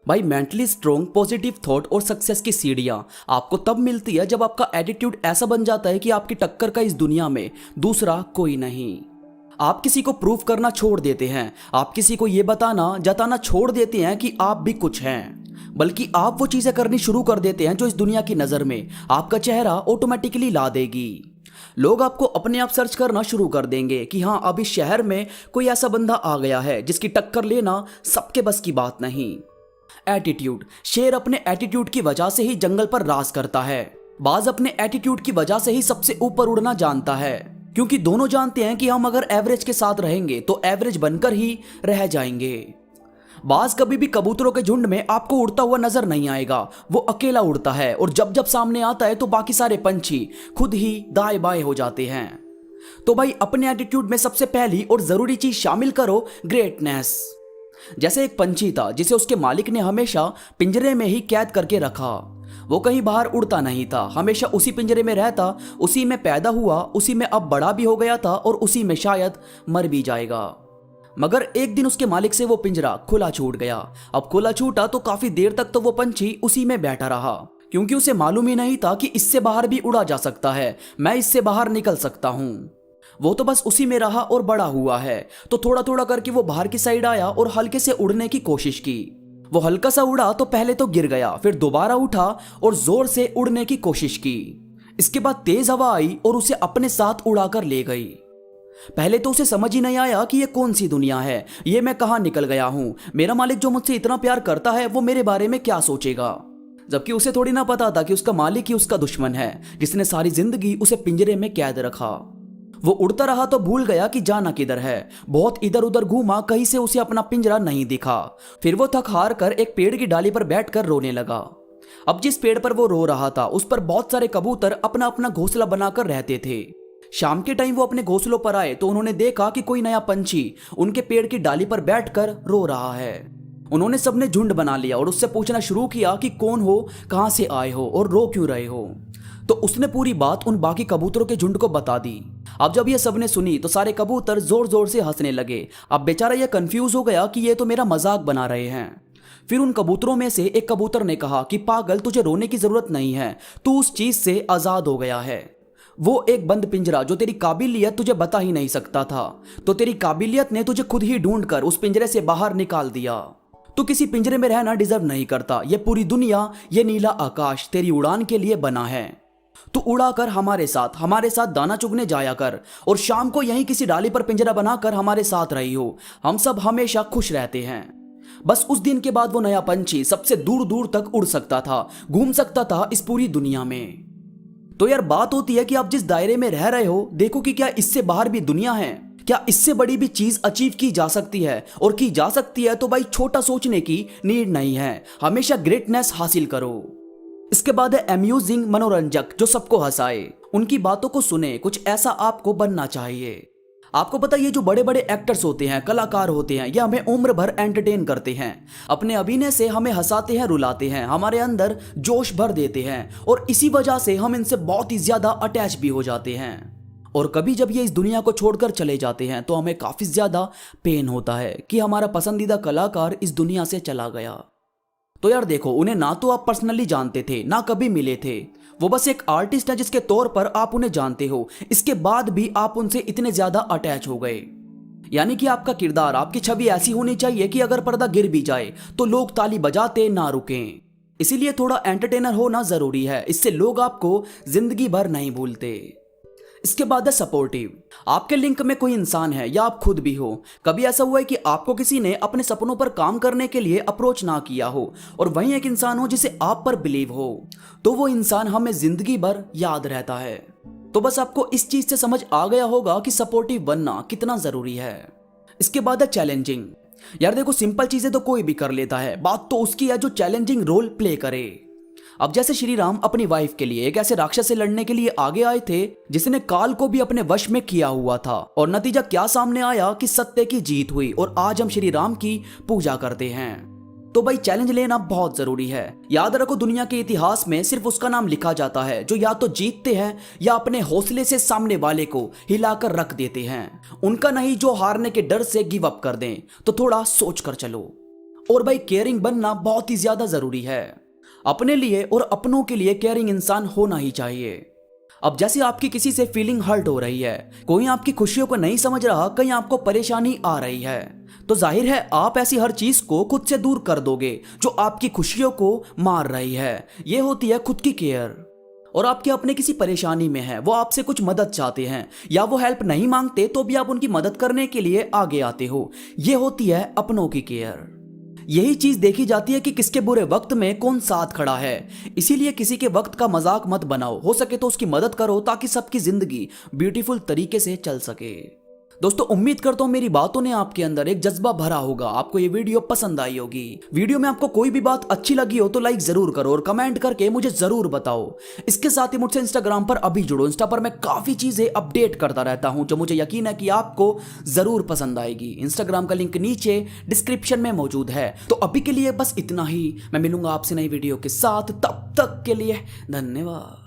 भाई mentally strong positive thought और success की सीढ़ियां आपको तब मिलती है जब आपका एटीट्यूड ऐसा बन जाता है कि आपकी टक्कर का इस दुनिया में दूसरा कोई नहीं। आप किसी को प्रूव करना छोड़ देते हैं, आप किसी को ये बताना जताना छोड़ देते हैं कि आप भी कुछ हैं, बल्कि आप वो चीजें करनी शुरू कर देते हैं जो इस दुनिया की नजर में आपका चेहरा ऑटोमेटिकली ला देगी। लोग आपको अपने आप सर्च करना शुरू कर देंगे कि हाँ, अब इस शहर में कोई ऐसा बंदा आ गया है जिसकी टक्कर लेना सबके बस की बात नहीं। एटीट्यूड, शेर अपने एटीट्यूड की वजह से ही जंगल पर राज करता है। बाज अपने एटीट्यूड की वजह से ही सबसे ऊपर उड़ना जानता है, क्योंकि दोनों जानते हैं कि हम अगर एवरेज के साथ रहेंगे तो एवरेज बनकर ही रह जाएंगे। बाज कभी भी कबूतरों के झुंड में आपको उड़ता हुआ नजर नहीं आएगा, वो अकेला उड़ता है और जब जब सामने आता है तो बाकी सारे पंछी खुद ही दाएं बाएं हो जाते हैं। तो भाई अपने एटीट्यूड में सबसे पहली और जरूरी चीज शामिल करो, ग्रेटनेस। जैसे एक पंछी था जिसे उसके मालिक ने हमेशा पिंजरे में ही कैद करके रखा। वो कहीं बाहर उड़ता नहीं था, हमेशा उसी पिंजरे में रहता, उसी में पैदा हुआ, उसी में अब बड़ा भी हो गया था और उसी में शायद मर भी जाएगा। मगर एक दिन उसके मालिक से वो पिंजरा खुला छूट गया। अब खुला छूटा तो काफी देर तक तो वो पंछी उसी में बैठा रहा, क्योंकि उसे मालूम ही नहीं था कि इससे बाहर भी उड़ा जा सकता है, मैं इससे बाहर निकल सकता हूं। वो तो बस उसी में रहा और बड़ा हुआ है। तो थोड़ा थोड़ा करके वो बाहर की साइड आया और हल्के से उड़ने की कोशिश की। वो हल्का सा उड़ा तो पहले तो गिर गया, फिर दोबारा उठा और जोर से उड़ने की कोशिश की। इसके बाद तेज हवा आई और उसे अपने साथ उड़ाकर ले गई। पहले तो उसे समझ ही नहीं आया कि ये कौन सी दुनिया है, ये मैं कहां निकल गया हूं, मेरा मालिक जो मुझसे इतना प्यार करता है वो मेरे बारे में क्या सोचेगा। जबकि उसे थोड़ी ना पता था कि उसका मालिक ही उसका दुश्मन है, जिसने सारी जिंदगी उसे पिंजरे में कैद रखा। वो उड़ता रहा तो भूल गया कि जाना किधर है। बहुत इधर उधर घूमा, कहीं से उसे अपना पिंजरा नहीं दिखा। फिर वो थक हार कर एक पेड़ की डाली पर बैठकर रोने लगा। अब जिस पेड़ पर वो रो रहा था उस पर बहुत सारे कबूतर अपना अपना घोंसला बनाकर रहते थे। शाम के टाइम वो अपने घोंसलों पर आए तो उन्होंने देखा कि कोई नया पंछी उनके पेड़ की डाली पर बैठकर रो रहा है। उन्होंने सबने झुंड बना लिया और उससे पूछना शुरू किया कि कौन हो, कहां से आए हो और रो क्यों रहे हो। तो उसने पूरी बात उन बाकी कबूतरों के झुंड को बता दी। अब जब ये सबने सुनी तो सारे कबूतर जोर जोर से हंसने लगे। अब बेचारा ये कंफ्यूज हो गया कि ये तो मेरा मजाक बना रहे हैं। फिर उन कबूतरों में से एक कबूतर ने कहा कि पागल, तुझे रोने की जरूरत नहीं है, तू उस चीज से आजाद हो गया है। वो एक बंद पिंजरा जो तेरी काबिलियत तुझे बता ही नहीं सकता था, तो तेरी काबिलियत ने तुझे खुद ही ढूंढकर उस पिंजरे से बाहर निकाल दिया। तू किसी पिंजरे में रहना डिजर्व नहीं करता। ये पूरी दुनिया, ये नीला आकाश तेरी उड़ान के लिए बना है। तू उड़ाकर हमारे साथ दाना चुगने जाया कर और शाम को यहीं किसी डाली पर पिंजरा बनाकर हमारे साथ रही हो। हम सब हमेशा खुश रहते हैं। बस उस दिन के बाद वो नया पंछी सबसे दूर दूर तक उड़ सकता था, घूम सकता था इस पूरी दुनिया में। तो यार बात होती है कि आप जिस दायरे में रह रहे हो, देखो कि क्या इससे बाहर भी दुनिया है, क्या इससे बड़ी भी चीज अचीव की जा सकती है। और की जा सकती है तो भाई छोटा सोचने की नीड नहीं है, हमेशा ग्रेटनेस हासिल करो। इसके बाद है अम्यूजिंग, मनोरंजक, जो सबको हंसाए। उनकी बातों को सुने, कुछ ऐसा आपको बनना चाहिए। आपको पता है ये जो बड़े बड़े एक्टर्स होते हैं, कलाकार होते हैं, ये हमें उम्र भर एंटरटेन करते हैं। अपने अभिनय से हमें हंसाते हैं, रुलाते हैं, हमारे अंदर जोश भर देते हैं और इसी वजह से हम इनसे बहुत ही ज्यादा अटैच भी हो जाते हैं। और कभी जब ये इस दुनिया को छोड़कर चले जाते हैं तो हमें काफी ज्यादा पेन होता है कि हमारा पसंदीदा कलाकार इस दुनिया से चला गया। तो यार देखो, उन्हें ना तो आप पर्सनली जानते थे, ना कभी मिले थे। वो बस एक आर्टिस्ट है जिसके तौर पर आप उन्हें जानते हो। इसके बाद भी आप उनसे इतने ज्यादा अटैच हो गए। यानी कि आपका किरदार, आपकी छवि ऐसी होनी चाहिए कि अगर पर्दा गिर भी जाए तो लोग ताली बजाते ना रुकें। इसीलिए थोड़ा एंटरटेनर होना जरूरी है, इससे लोग आपको जिंदगी भर नहीं भूलते। इसके बाद है सपोर्टिव। आपके लिंक में कोई इंसान है या आप खुद भी हो। कभी ऐसा हुआ है कि आपको किसी ने अपने सपनों पर काम करने के लिए अप्रोच ना किया हो और वहीं एक इंसान हो जिसे आप पर बिलीव हो, तो वो इंसान हमें जिंदगी भर याद रहता है। तो बस आपको इस चीज से समझ आ गया होगा कि सपोर्टिव बनना कितना जरूरी है। इसके बाद है चैलेंजिंग। यार देखो, सिंपल चीजें तो कोई भी कर लेता है, बात तो उसकी है जो चैलेंजिंग रोल प्ले करे। अब जैसे श्री राम अपनी वाइफ के लिए एक ऐसे राक्षस से लड़ने के लिए आगे आए थे जिसने काल को भी अपने वश में किया हुआ था, और नतीजा क्या सामने आया कि सत्य की जीत हुई और आज हम श्री राम की पूजा करते हैं। तो भाई चैलेंज लेना बहुत जरूरी है। याद रखो, दुनिया के इतिहास में सिर्फ उसका नाम लिखा जाता है जो या तो जीतते हैं या अपने हौसले से सामने वाले को हिलाकर रख देते हैं, उनका नहीं जो हारने के डर से गिव अप कर दें। तो थोड़ा सोच कर चलो। और भाई केयरिंग बनना बहुत ही ज्यादा जरूरी है। अपने लिए और अपनों के लिए केयरिंग इंसान होना ही चाहिए। अब जैसे आपकी किसी से फीलिंग हर्ट हो रही है, कोई आपकी खुशियों को नहीं समझ रहा, कहीं आपको परेशानी आ रही है, तो जाहिर है आप ऐसी हर चीज को खुद से दूर कर दोगे जो आपकी खुशियों को मार रही है। यह होती है खुद की केयर। और आपके अपने किसी परेशानी में है, वो आपसे कुछ मदद चाहते हैं या वो हेल्प नहीं मांगते तो भी आप उनकी मदद करने के लिए आगे आते हो, यह होती है अपनों की केयर। यही चीज देखी जाती है कि किसके बुरे वक्त में कौन साथ खड़ा है। इसीलिए किसी के वक्त का मजाक मत बनाओ, हो सके तो उसकी मदद करो ताकि सबकी जिंदगी ब्यूटीफुल तरीके से चल सके। दोस्तों उम्मीद करता हूं मेरी बातों ने आपके अंदर एक जज्बा भरा होगा, आपको ये वीडियो पसंद आई होगी। वीडियो में आपको कोई भी बात अच्छी लगी हो तो लाइक जरूर करो और कमेंट करके मुझे जरूर बताओ। इसके साथ ही मुझसे इंस्टाग्राम पर अभी जुड़ो, इंस्टा पर मैं काफी चीजें अपडेट करता रहता हूं जो मुझे यकीन है कि आपको जरूर पसंद आएगी। इंस्टाग्राम का लिंक नीचे डिस्क्रिप्शन में मौजूद है। तो अभी के लिए बस इतना ही, मैं मिलूंगा आपसे नई वीडियो के साथ, तब तक के लिए धन्यवाद।